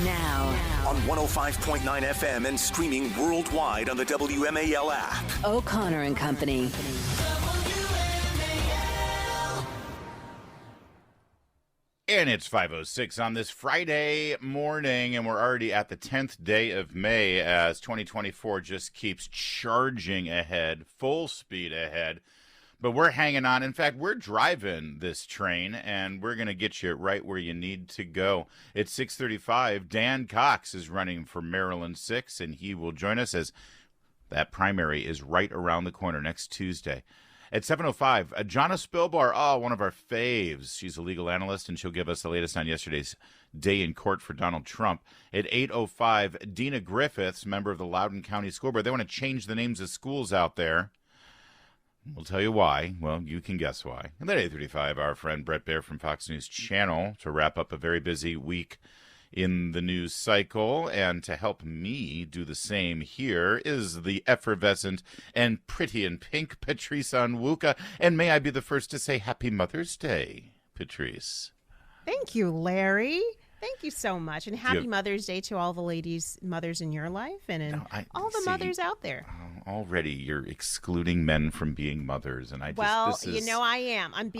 Now. On 105.9 FM and streaming worldwide on the WMAL app. O'Connor and Company. And it's 5:06 on this Friday morning, and we're already at the 10th day of May as 2024 just keeps charging ahead, full speed ahead. But we're hanging on. In fact, we're driving this train, and we're going to get you right where you need to go. It's 6:35. Dan Cox is running for Maryland 6, and he will join us as that primary is right around the corner next Tuesday. At 7:05, Jonna Spilbar, one of our faves. She's a legal analyst, and she'll give us the latest on yesterday's day in court for Donald Trump. At 8:05, Dina Griffiths, member of the Loudoun County School Board. They want to change the names of schools out there. We'll tell you why. Well, you can guess why. And then at 8:35, our friend Brett Baer from Fox News Channel to wrap up a very busy week in the news cycle. And to help me do the same here is the effervescent and pretty in pink Patrice Onwuka. And may I be the first to say Happy Mother's Day, Patrice. Thank you, Larry. Thank you so much. And happy Mother's Day to all the mothers in your life and all the mothers out there. Already you're excluding men from being mothers. And I just, I am. I'm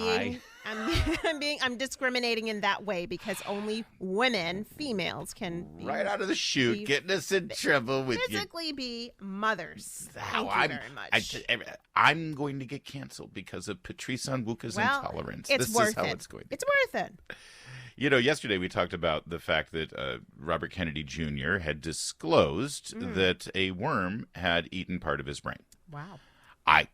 discriminating in that way because only women, females can be right out of the chute, getting us in trouble with physically be mothers. Thank you very much. I'm going to get canceled because of Patrice Onwuka's intolerance. It's worth it. It's worth it. You know, yesterday we talked about the fact that Robert Kennedy Jr. had disclosed that a worm had eaten part of his brain. Wow. I'll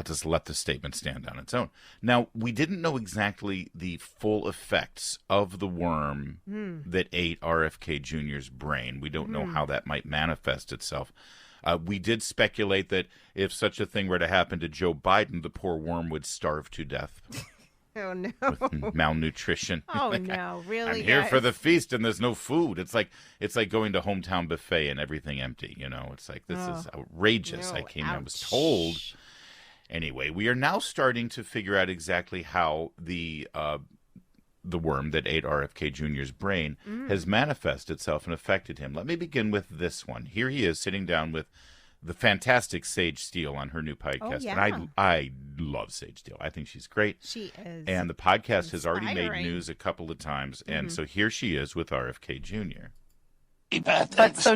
just let the statement stand on its own. Now, we didn't know exactly the full effects of the worm that ate RFK Jr.'s brain. We don't know how that might manifest itself. We did speculate that if such a thing were to happen to Joe Biden, the poor worm would starve to death. Oh, no. With malnutrition. Oh, no. Really, I'm here for the feast and there's no food. It's like going to hometown buffet and everything empty. You know, it's like, this is outrageous. No, I was told. Anyway, we are now starting to figure out exactly how the worm that ate RFK Jr.'s brain has manifested itself and affected him. Let me begin with this one. Here he is sitting down with the fantastic Sage Steele on her new podcast. Oh, yeah. And I love Sage Steele. I think she's great. She is. And the podcast has already made news a couple of times. And so here she is with RFK Jr. But so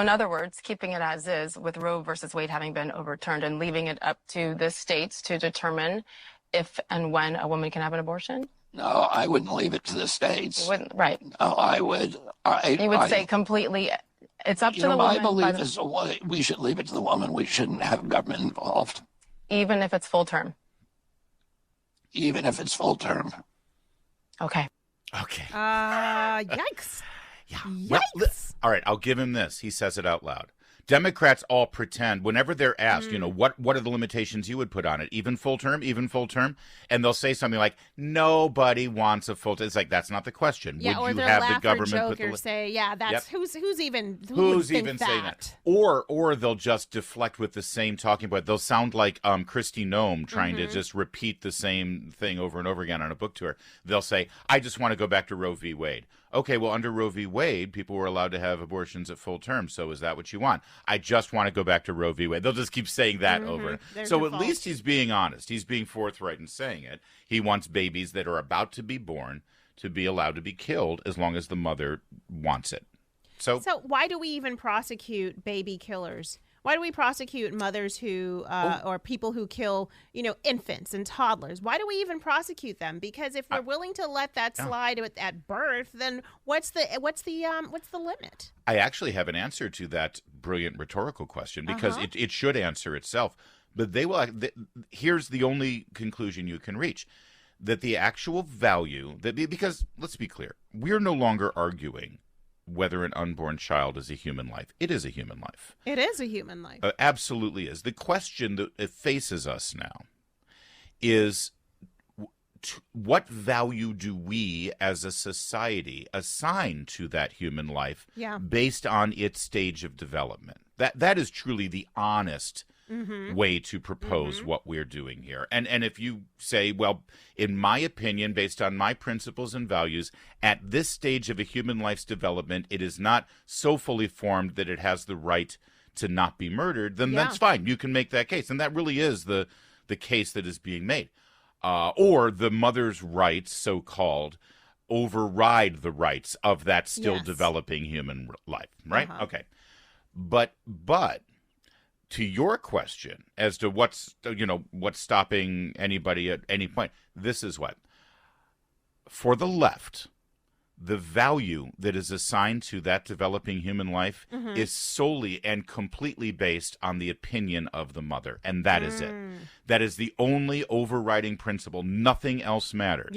in other words, keeping it as is with Roe versus Wade having been overturned and leaving it up to the states to determine if and when a woman can have an abortion? No, I wouldn't leave it to the states. You wouldn't, right? No, I would. You would say completely. It's up to the woman. My belief is we should leave it to the woman. We shouldn't have government involved. Even if it's full term? Even if it's full term. Okay. Yikes. Yeah. Yikes. Well, all right, I'll give him this. He says it out loud. Democrats all pretend whenever they're asked, what are the limitations you would put on it? Even full term? And they'll say something like, nobody wants a full term. It's like, that's not the question. Yeah, would or you have laugh the government or joke put the or say, that's who's even saying that? Or they'll just deflect with the same talking point. They'll sound like Kristi Noem trying to just repeat the same thing over and over again on a book tour. They'll say, I just want to go back to Roe v. Wade. Okay, well, under Roe v. Wade, people were allowed to have abortions at full term. So is that what you want? I just want to go back to Roe v. Wade. They'll just keep saying that over. So at least he's being honest. He's being forthright in saying it. He wants babies that are about to be born to be allowed to be killed as long as the mother wants it. So why do we even prosecute baby killers? Why do we prosecute mothers who or people who kill, infants and toddlers? Why do we even prosecute them? Because if we're willing to let that slide at birth, then what's the limit? I actually have an answer to that brilliant rhetorical question because it should answer itself. But here's the only conclusion you can reach. That the actual value because let's be clear, we're no longer arguing whether an unborn child is a human life. It is a human life. It is a human life. Absolutely is. The question that faces us now is what value do we as a society assign to that human life based on its stage of development? That is truly the honest way to propose what we're doing here. And if you say, well, in my opinion, based on my principles and values, at this stage of a human life's development, it is not so fully formed that it has the right to not be murdered, then that's fine. You can make that case. And that really is the case that is being made. Or the mother's rights, so-called, override the rights of that still developing human life, right? Okay. But to your question as to what's stopping anybody at any point, this is what. For the left, the value that is assigned to that developing human life is solely and completely based on the opinion of the mother. And that is it. That is the only overriding principle. Nothing else matters.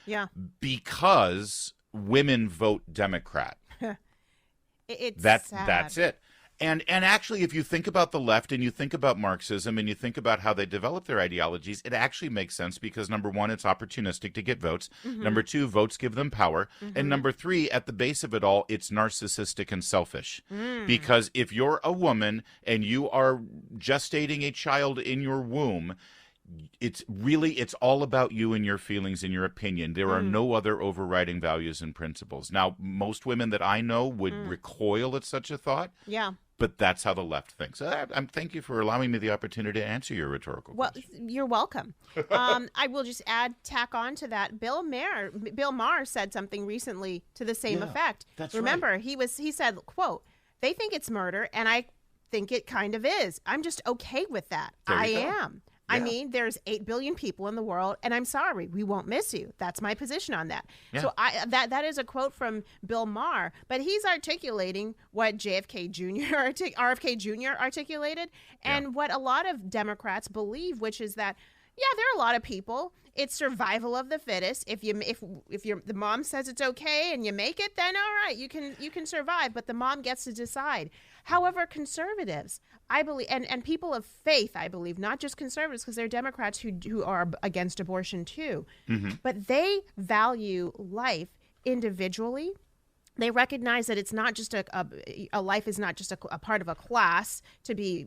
Yeah. Because women vote Democrat. That's sad. That's it. And actually, if you think about the left and you think about Marxism and you think about how they develop their ideologies, it actually makes sense because, number one, it's opportunistic to get votes. Number two, votes give them power. And number three, at the base of it all, it's narcissistic and selfish. Because if you're a woman and you are gestating a child in your womb, it's all about you and your feelings and your opinion. There are no other overriding values and principles. Now, most women that I know would recoil at such a thought. Yeah. But that's how the left thinks. Thank you for allowing me the opportunity to answer your rhetorical question. Well, you're welcome. I will just tack on to that. Bill Maher said something recently to the same effect. That's Remember, right. he said, quote, "They think it's murder, and I think it kind of is. I'm just okay with that. I am. I mean, there's 8 billion people in the world, and I'm sorry, we won't miss you. That's my position on that." Yeah. So that is a quote from Bill Maher, but he's articulating what RFK Jr. articulated, and what a lot of Democrats believe, which is that, there are a lot of people. It's survival of the fittest. If the mom says it's okay and you make it, then all right, you can survive. But the mom gets to decide. However, conservatives, I believe, and people of faith, I believe, not just conservatives, because there are Democrats who are against abortion too, but they value life individually. They recognize that it's not just a life is not just a part of a class to be,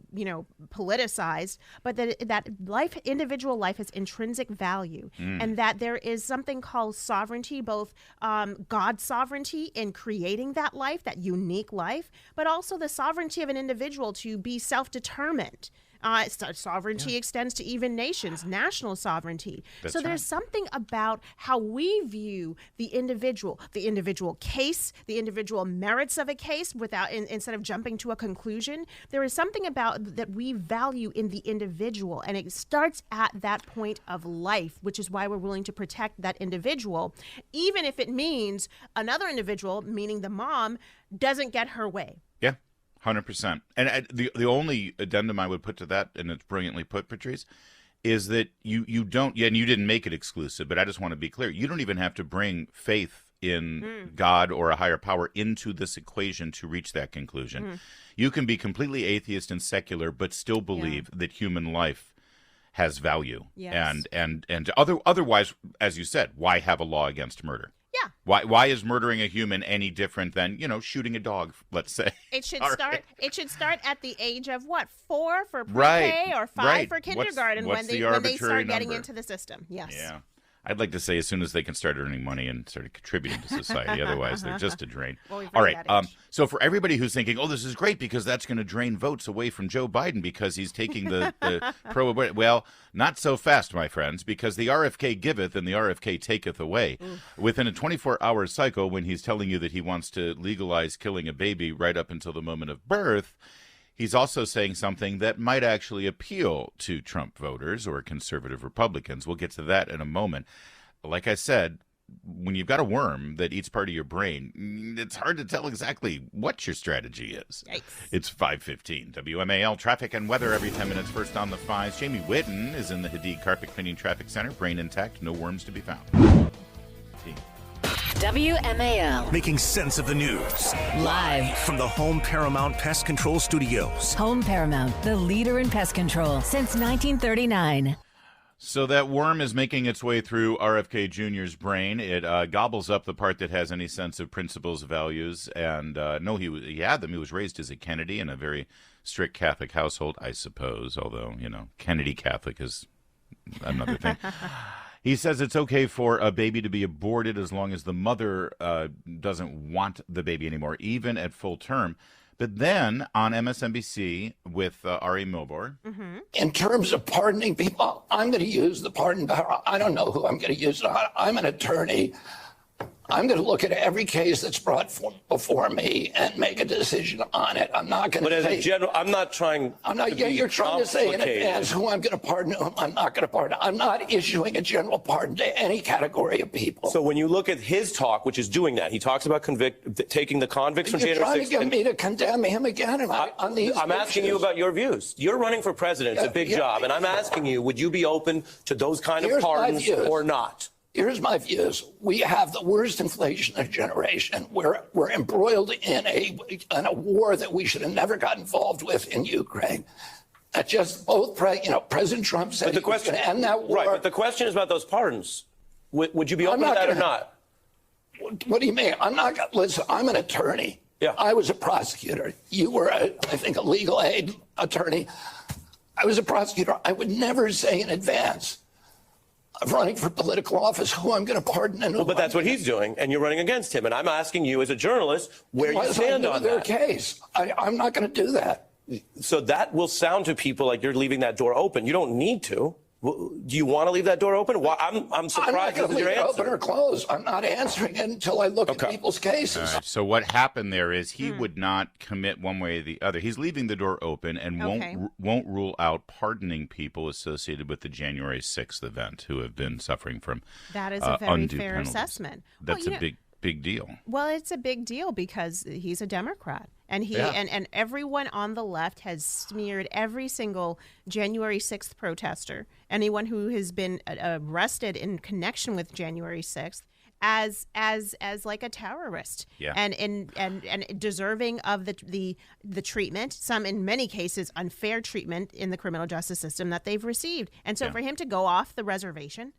politicized, but that individual life has intrinsic value, and that there is something called sovereignty, both God's sovereignty in creating that life, that unique life, but also the sovereignty of an individual to be self-determined. Sovereignty extends to even nations, national sovereignty. That's so there's something about how we view the individual case, the individual merits of a case instead of jumping to a conclusion. There is something about that we value in the individual, and it starts at that point of life, which is why we're willing to protect that individual, even if it means another individual, meaning the mom, doesn't get her way. 100%. And the only addendum I would put to that, and it's brilliantly put, Patrice, is that you don't, and you didn't make it exclusive, but I just want to be clear, you don't even have to bring faith in God or a higher power into this equation to reach that conclusion. You can be completely atheist and secular, but still believe that human life has value. Yes. And otherwise, as you said, why have a law against murder? Yeah. Why is murdering a human any different than, shooting a dog, let's say? It should start at the age of 4 for pre-K or 5 for kindergarten when they start getting into the system. Yes. Yeah. I'd like to say as soon as they can start earning money and start contributing to society. Otherwise, they're just a drain. Well, all right. So for everybody who's thinking, this is great because that's going to drain votes away from Joe Biden because he's taking the pro-abortion. Well, not so fast, my friends, because the RFK giveth and the RFK taketh away. Within a 24-hour cycle, when he's telling you that he wants to legalize killing a baby right up until the moment of birth, he's also saying something that might actually appeal to Trump voters or conservative Republicans. We'll get to that in a moment. Like I said, when you've got a worm that eats part of your brain, it's hard to tell exactly what your strategy is. Yikes. It's 5:15. WMAL traffic and weather every 10 minutes. First on the 5s. Jamie Whitten is in the Hadid Carpet Cleaning Traffic Center. Brain intact. No worms to be found. WMAL. Making sense of the news. Live from the Home Paramount Pest Control Studios. Home Paramount, the leader in pest control since 1939. So that worm is making its way through RFK Jr.'s brain. It gobbles up the part that has any sense of principles, values, and no, he had them. He was raised as a Kennedy in a very strict Catholic household, I suppose, although, Kennedy Catholic is another thing. He says it's okay for a baby to be aborted as long as the mother doesn't want the baby anymore, even at full term. But then on MSNBC with Ari Milbor. Mm-hmm. In terms of pardoning people, I'm going to use the pardon power. I don't know who I'm going to use. I'm an attorney. I'm going to look at every case that's brought before me and make a decision on it. I'm not going to. But as a general, I'm not trying. I'm not. Yeah, you're trying to say in advance who I'm going to pardon, whom I'm not going to pardon. I'm not issuing a general pardon to any category of people. So when you look at his talk, which is doing that, he talks about taking the convicts from January 6th. You're trying to get me to condemn him again on these I'm asking you about your views. You're running for president. It's a big job. And I'm asking you, would you be open to those kind of pardons or not? Here's my views. We have the worst inflationary generation. We're embroiled in a war that we should have never got involved with in Ukraine. That just President Trump said he was going to end that war. Right, but the question is about those pardons. Would you be open to that or not? What do you mean? I'm not going to listen. I'm an attorney. Yeah. I was a prosecutor. You were, I think, a legal aid attorney. I was a prosecutor. I would never say in advance of running for political office who I'm going to pardon and who. Well, but that's what he's doing, and you're running against him. And I'm asking you, as a journalist, where you stand on their that. Case. I'm not going to do that. So that will sound to people like you're leaving that door open. You don't need to. Do you want to leave that door open? I'm surprised I'm not going to leave your it answer. open or closed. I'm not answering it until I look at people's cases. All right, so what happened there is he would not commit one way or the other. He's leaving the door open and won't rule out pardoning people associated with the January 6th event who have been suffering from that is a very fair penalties. assessment. That's a big deal. Well, it's a big deal because he's a Democrat. And and everyone on the left has smeared every single January 6th protester, anyone who has been arrested in connection with January 6th, as like a terrorist, and deserving of the treatment, some in many cases unfair treatment in the criminal justice system that they've received. And so for him to go off the reservation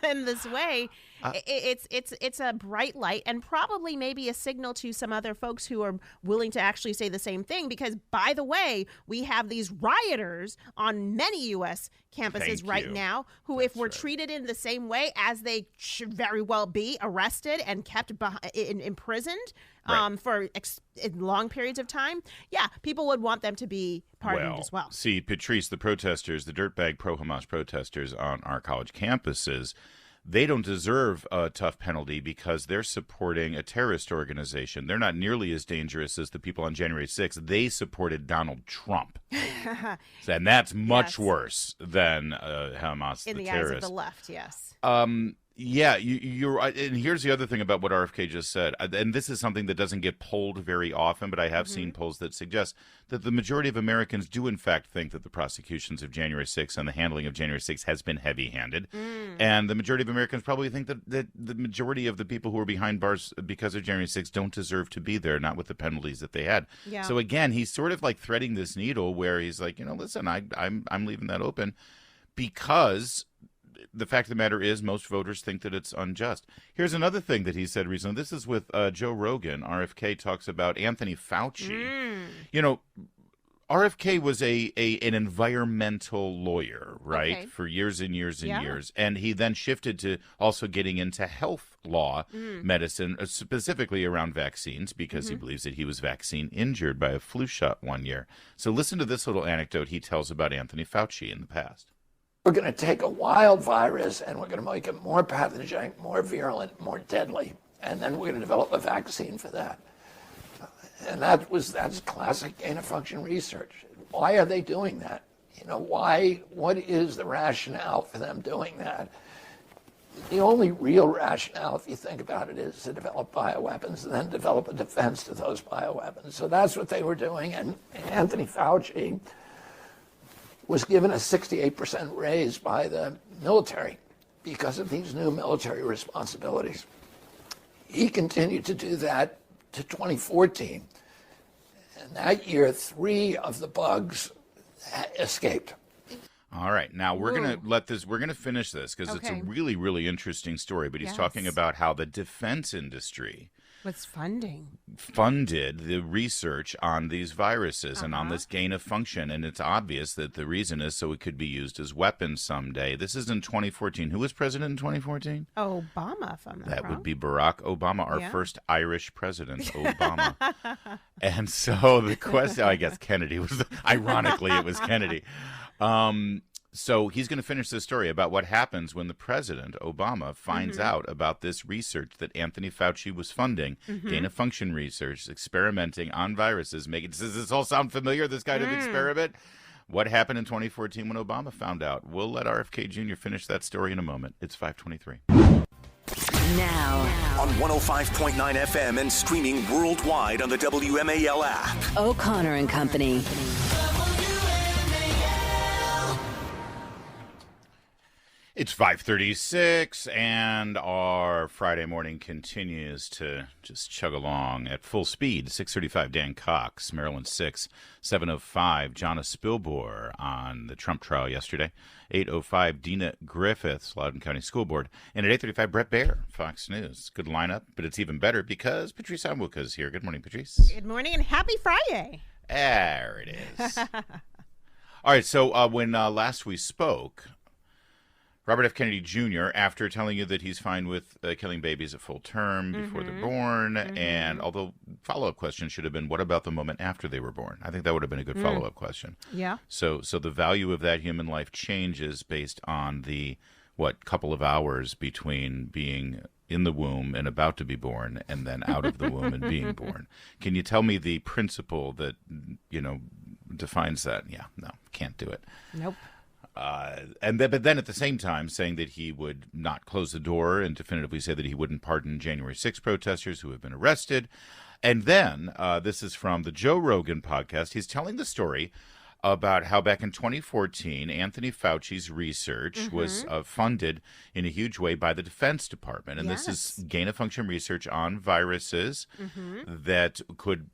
in this way, it's a bright light and probably maybe a signal to some other folks who are willing to actually say the same thing. Because by the way, we have these rioters on many U.S. campuses right now who, if we're treated in the same way as they should very well be, arrested and kept imprisoned for long periods of time, people would want them to be pardoned as well. See, Patrice, the protesters, the dirtbag pro-Hamas protesters on our college campuses, they don't deserve a tough penalty because they're supporting a terrorist organization. They're not nearly as dangerous as the people on January 6th. They supported Donald Trump. And that's much worse than Hamas, in the terrorist. eyes of the left, yes. Yeah, you're right. And here's the other thing about what RFK just said. And this is something that doesn't get polled very often, but I have seen polls that suggest that the majority of Americans do, in fact, think that the prosecutions of January 6th and the handling of January 6th has been heavy-handed. And the majority of Americans probably think that the majority of the people who are behind bars because of January 6th don't deserve to be there, not with the penalties that they had. Yeah. So, again, he's sort of like threading this needle where he's like, listen, I'm leaving that open because the fact of the matter is most voters think that it's unjust. Here's another thing that he said recently. This is with Joe Rogan. RFK talks about Anthony Fauci. RFK was an environmental lawyer, right, for years and years and years. And he then shifted to also getting into health law, medicine, specifically around vaccines, because he believes that he was vaccine injured by a flu shot one year. So listen to this little anecdote he tells about Anthony Fauci in the past. We're going to take a wild virus and we're going to make it more pathogenic, more virulent, more deadly. And then we're going to develop a vaccine for that. And that's classic gain-of-function research. Why are they doing that? What is the rationale for them doing that? The only real rationale, if you think about it, is to develop bioweapons and then develop a defense to those bioweapons. So that's what they were doing. And Anthony Fauci was given a 68% raise by the military because of these new military responsibilities. He continued to do that to 2014. And that year, 3 of the bugs escaped. All right. Now we're going to finish this because it's a really, really interesting story. But he's talking about how the defense industry funded the research on these viruses and on this gain of function. And it's obvious that the reason is so it could be used as weapons someday. This is in 2014. Who was president in 2014? Obama, if I'm not wrong. That would be Barack Obama, our first Irish president, Obama. And so the question, I guess Kennedy was, ironically, it was Kennedy. So he's going to finish this story about what happens when the president, Obama, finds out about this research that Anthony Fauci was funding, gain-of-function research, experimenting on viruses. Does this all sound familiar, this kind of experiment? What happened in 2014 when Obama found out? We'll let RFK Jr. finish that story in a moment. It's 5:23. Now, On 105.9 FM and streaming worldwide on the WMAL app. O'Connor and Company. It's 5:36, and our Friday morning continues to just chug along at full speed. 6:35, Dan Cox, Maryland 6, 7:05, Jonna Spilbor on the Trump trial yesterday, 8:05, Dina Griffiths, Loudoun County School Board, and at 8:35, Brett Baer, Fox News. Good lineup, but it's even better because Patrice Onwuka is here. Good morning, Patrice. Good morning and happy Friday. There it is. All right, so when last we spoke, Robert F. Kennedy Jr., after telling you that he's fine with killing babies at full term before they're born, and although follow-up question should have been, what about the moment after they were born? I think that would have been a good follow-up question. Yeah. So the value of that human life changes based on the, couple of hours between being in the womb and about to be born and then out of the womb and being born. Can you tell me the principle that, defines that? Yeah, no, can't do it. Nope. But then at the same time saying that he would not close the door and definitively say that he wouldn't pardon January 6 protesters who have been arrested. And then this is from the Joe Rogan podcast. He's telling the story about how back in 2014, Anthony Fauci's research was funded in a huge way by the Defense Department. And this is gain-of-function research on viruses that could,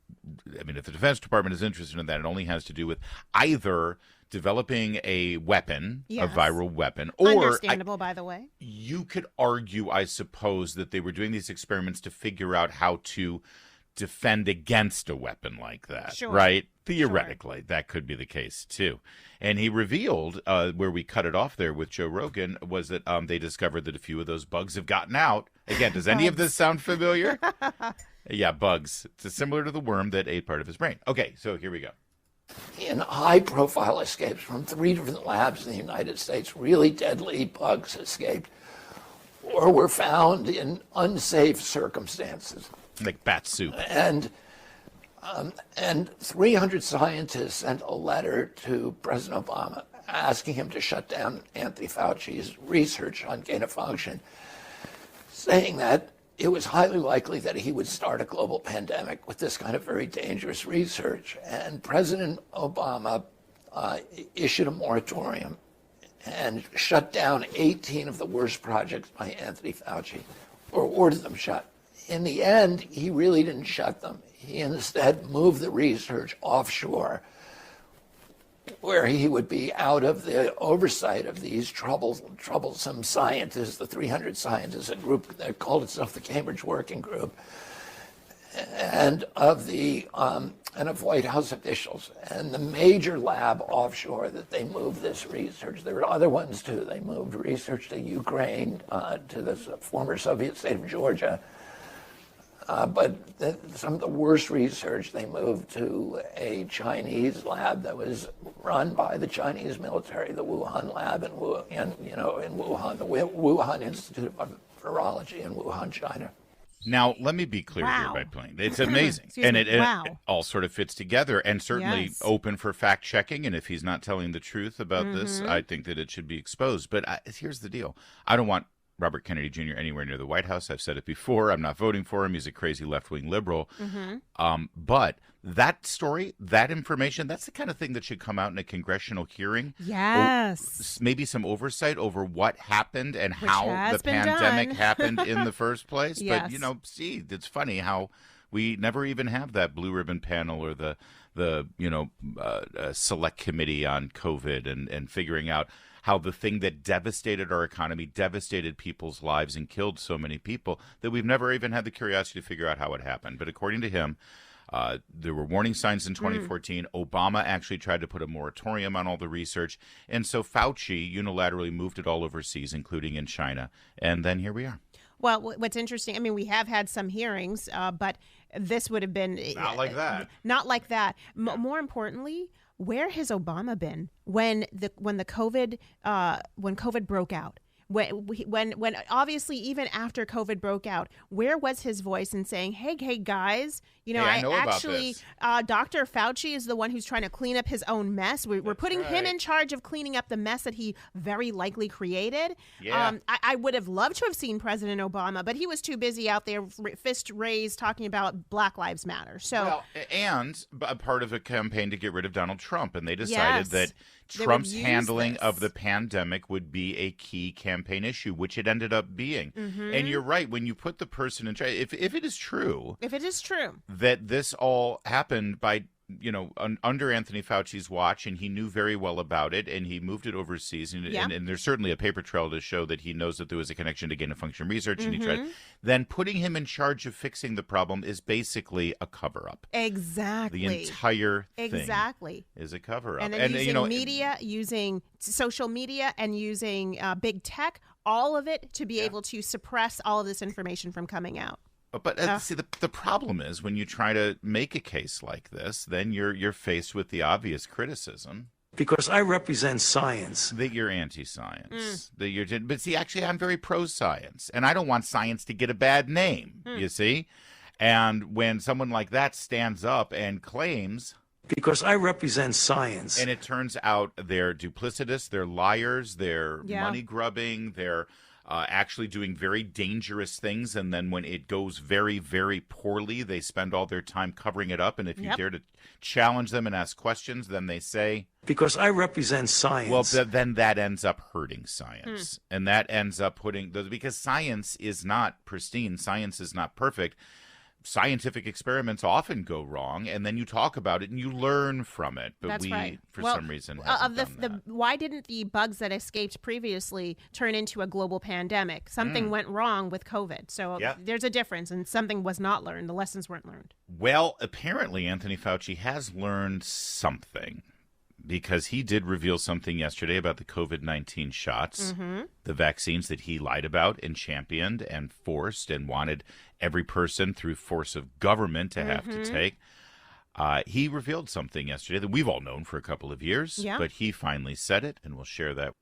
if the Defense Department is interested in that, it only has to do with either developing a weapon, a viral weapon, or understandable, by the way. You could argue, I suppose, that they were doing these experiments to figure out how to defend against a weapon like that, right? Theoretically, that could be the case too. And he revealed, where we cut it off there with Joe Rogan, was that they discovered that a few of those bugs have gotten out. Again, does any of this sound familiar? Yeah, bugs. It's similar to the worm that ate part of his brain. Okay, so here we go. In high-profile escapes from 3 different labs in the United States, really deadly bugs escaped or were found in unsafe circumstances. Like bat soup. And 300 scientists sent a letter to President Obama asking him to shut down Anthony Fauci's research on gain-of-function, saying that it was highly likely that he would start a global pandemic with this kind of very dangerous research. And President Obama issued a moratorium and shut down 18 of the worst projects by Anthony Fauci, or ordered them shut. In the end, he really didn't shut them. He instead moved the research offshore, where he would be out of the oversight of these troublesome scientists, the 300 scientists, a group that called itself the Cambridge Working Group, and of White House officials. And the major lab offshore that they moved this research, there were other ones too. They moved research to Ukraine, to the former Soviet state of Georgia. But some of the worst research they moved to a Chinese lab that was run by the Chinese military, the Wuhan lab in Wuhan, the Wuhan Institute of Virology in Wuhan, China. Now, let me be clear here, by playing. It's amazing. And it all sort of fits together, and certainly open for fact checking. And if he's not telling the truth about this, I think that it should be exposed. But here's the deal. I don't want Robert Kennedy Jr. anywhere near the White House. I've said it before. I'm not voting for him. He's a crazy left-wing liberal. But that story, that information, that's the kind of thing that should come out in a congressional hearing. Yes. Maybe some oversight over what happened and how the pandemic happened in the first place. Yes. But, it's funny how We never even have that blue ribbon panel or the select committee on COVID and figuring out how the thing that devastated our economy, devastated people's lives, and killed so many people that we've never even had the curiosity to figure out how it happened. But according to him, there were warning signs in 2014. Obama actually tried to put a moratorium on all the research. And so Fauci unilaterally moved it all overseas, including in China. And then here we are. Well, what's interesting, I mean, we have had some hearings, but this would have been not like that. Not like that. More importantly, where has Obama been when COVID broke out? When obviously even after COVID broke out, where was his voice in saying, hey guys, I know actually, about this. Dr. Fauci is the one who's trying to clean up his own mess. We're putting him in charge of cleaning up the mess that he very likely created. Yeah. I would have loved to have seen President Obama, but he was too busy out there, fist raised, talking about Black Lives Matter. So, and a part of a campaign to get rid of Donald Trump, and they decided that they Trump's would use handling this. of the pandemic would be a key campaign issue, which it ended up being. And you're right, when you put the person in charge, if it is true that this all happened by under Anthony Fauci's watch, and he knew very well about it, and he moved it overseas, and there's certainly a paper trail to show that he knows that there was a connection to gain-of-function research, and he tried. Then putting him in charge of fixing the problem is basically a cover-up. Exactly. The entire thing is a cover-up. And then using media, using social media, and using big tech, all of it to be able to suppress all of this information from coming out. But see, the problem is when you try to make a case like this, then you're faced with the obvious criticism. Because I represent science. That you're anti-science. But see, actually, I'm very pro-science, and I don't want science to get a bad name, you see? And when someone like that stands up and claims... Because I represent science. And it turns out they're duplicitous, they're liars, they're money grubbing, they're... actually doing very dangerous things, and then when it goes very, very poorly, they spend all their time covering it up, and if you dare to challenge them and ask questions, then they say... Because I represent science. Well, then that ends up hurting science, and that ends up because science is not pristine, science is not perfect. Scientific experiments often go wrong, and then you talk about it and you learn from it. But some reason, why didn't the bugs that escaped previously turn into a global pandemic? Something went wrong with COVID. So there's a difference, and something was not learned. The lessons weren't learned. Well, apparently Anthony Fauci has learned something, because he did reveal something yesterday about the COVID-19 shots, the vaccines that he lied about and championed and forced and wanted every person through force of government to have to take. He revealed something yesterday that we've all known for a couple of years, but he finally said it, and we'll share that.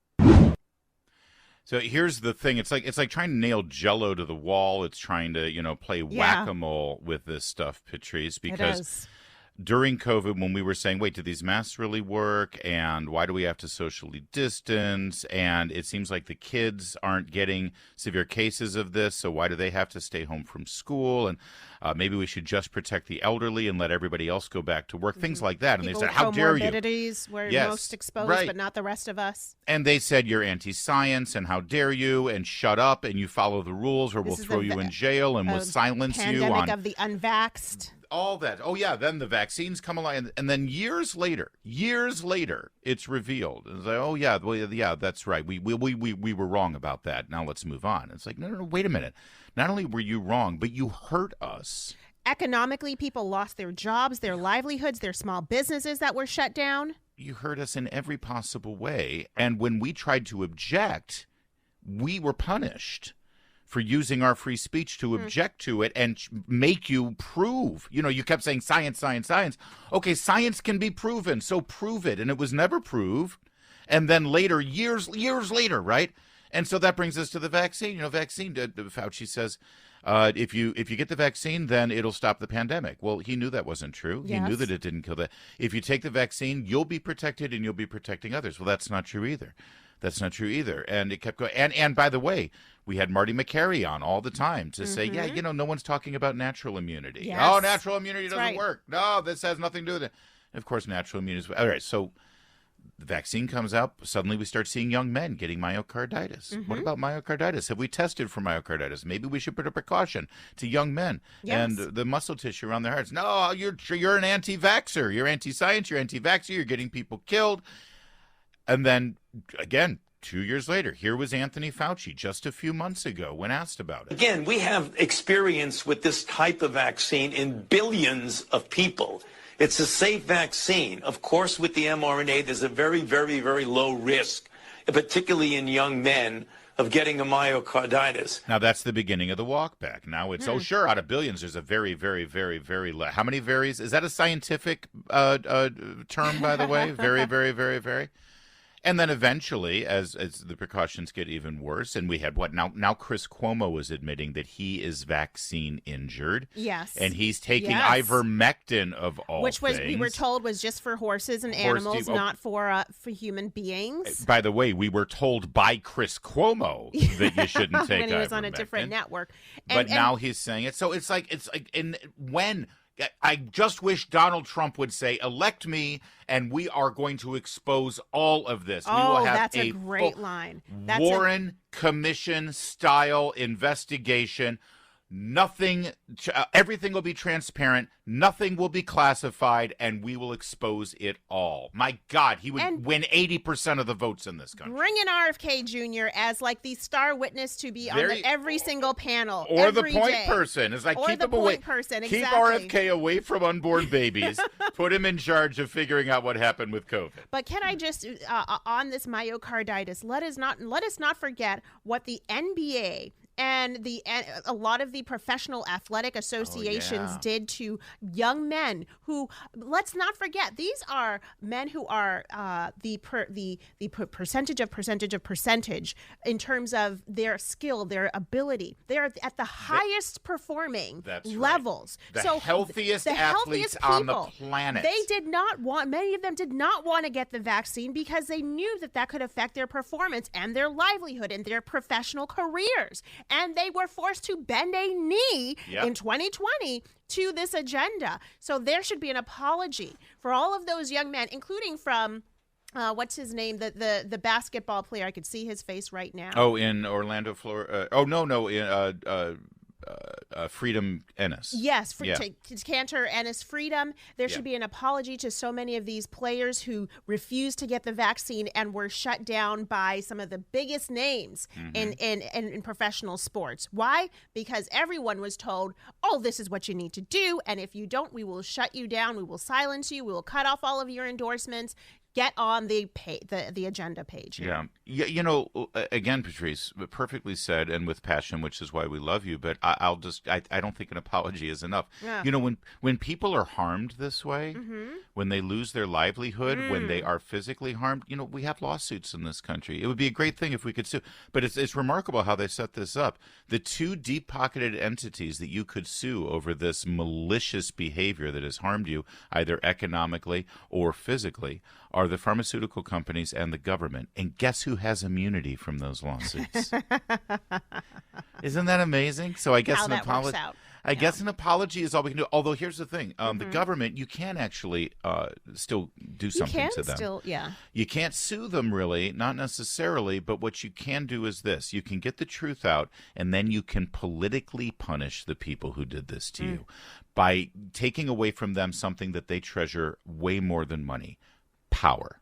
So here's the thing. It's like trying to nail Jell-O to the wall. It's trying to, play whack-a-mole with this stuff, Patrice, because... During COVID, when we were saying, wait, do these masks really work? And why do we have to socially distance? And it seems like the kids aren't getting severe cases of this, so why do they have to stay home from school? And maybe we should just protect the elderly and let everybody else go back to work, things like that. And People they said, how dare you? Comorbidities were most exposed, but not the rest of us. And they said, you're anti-science, and how dare you, and shut up, and you follow the rules, or we'll throw you in jail, and we'll silence you. Pandemic of the unvaxxed. All that. Oh, yeah. Then the vaccines come along. And then years later, it's revealed. It's like, oh, yeah, well, yeah, that's right. We were wrong about that. Now let's move on. It's like, no, wait a minute. Not only were you wrong, but you hurt us. Economically, people lost their jobs, their livelihoods, their small businesses that were shut down. You hurt us in every possible way. And when we tried to object, we were punished for using our free speech to object to it and make you prove. You kept saying science, science, science. Okay, science can be proven, so prove it. And it was never proved. And then later, years later, right? And so that brings us to the vaccine. Fauci says, if you get the vaccine, then it'll stop the pandemic. Well, he knew that wasn't true. Yes. He knew that it didn't kill that. If you take the vaccine, you'll be protected and you'll be protecting others. Well, that's not true either. And it kept going. And by the way, we had Marty McCary on all the time to say, no one's talking about natural immunity. Yes. Oh, natural immunity doesn't work. No, this has nothing to do with it. And of course, natural immunity is... All right, so the vaccine comes out, suddenly we start seeing young men getting myocarditis. What about myocarditis? Have we tested for myocarditis? Maybe we should put a precaution to young men and the muscle tissue around their hearts. No, you're an anti-vaxxer. You're anti-science. You're anti-vaxxer. You're getting people killed. And then, again, 2 years later, here was Anthony Fauci just a few months ago when asked about it. Again, we have experience with this type of vaccine in billions of people. It's a safe vaccine. Of course, with the mRNA, there's a very, very, very low risk, particularly in young men, of getting a myocarditis. Now, that's the beginning of the walk back. Now it's, oh, sure, out of billions, there's a very, very, very, very low. How many varies? Is that a scientific term, by the way? Very, very, very, very? And then eventually, as the precautions get even worse, and we had now Chris Cuomo is admitting that he is vaccine injured. Yes. And he's taking ivermectin of all Which was, things. we were told, was just for horses and animals, not for human beings. By the way, we were told by Chris Cuomo that you shouldn't take when he was ivermectin. on a different network. But now he's saying it. So it's like, when... I just wish Donald Trump would say, elect me, and we are going to expose all of this. We will have that's a great line. That's Warren Commission style investigation. Nothing, everything will be transparent. Nothing will be classified, and we will expose it all. My God, he would win 80% of the votes in this country. Bring in RFK Jr. as like the star witness to be on every single panel, or the every point day. person. It's like or keep the him point away. person. Keep Exactly. RFK away from unborn babies. Put him in charge of figuring out what happened with COVID. But can I just on this myocarditis? Let us not forget what the NBA and a lot of the professional athletic associations did to young men who, let's not forget, these are men who are the percentage in terms of their skill, their ability. They are at the highest performing levels. The healthiest athletes on the planet. They did not want, many of them did not want to get the vaccine because they knew that could affect their performance and their livelihood and their professional careers. And they were forced to bend a knee in 2020 to this agenda. So there should be an apology for all of those young men, including from what's his name? The basketball player. I could see his face right now. Oh, in Orlando, Florida. Freedom Ennis. Yes, to Cantor Ennis Freedom. There should be an apology to so many of these players who refused to get the vaccine and were shut down by some of the biggest names in professional sports. Why? Because everyone was told, oh, this is what you need to do, and if you don't, we will shut you down, we will silence you, we will cut off all of your endorsements. Get on the agenda page here. Yeah. You know, again, Patrice, perfectly said and with passion, which is why we love you. But I don't think an apology is enough. Yeah. You know, when people are harmed this way, when they lose their livelihood, when they are physically harmed, you know, we have lawsuits in this country. It would be a great thing if we could sue. But it's remarkable how they set this up. The two deep-pocketed entities that you could sue over this malicious behavior that has harmed you, either economically or physically, are the pharmaceutical companies and the government. And guess who has immunity from those lawsuits? Isn't that amazing? So I guess I guess an apology is all we can do. Although here's the thing. The government, you can actually still do something to them. You can't sue them really, not necessarily, but what you can do is this. You can get the truth out, and then you can politically punish the people who did this to you by taking away from them something that they treasure way more than money. Power.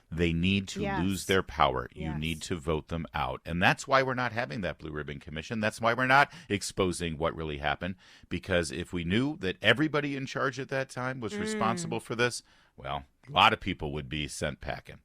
They need to lose their power. You need to vote them out. And that's why we're not having that Blue Ribbon Commission. That's why we're not exposing what really happened. Because if we knew that everybody in charge at that time was responsible for this, well, a lot of people would be sent packing.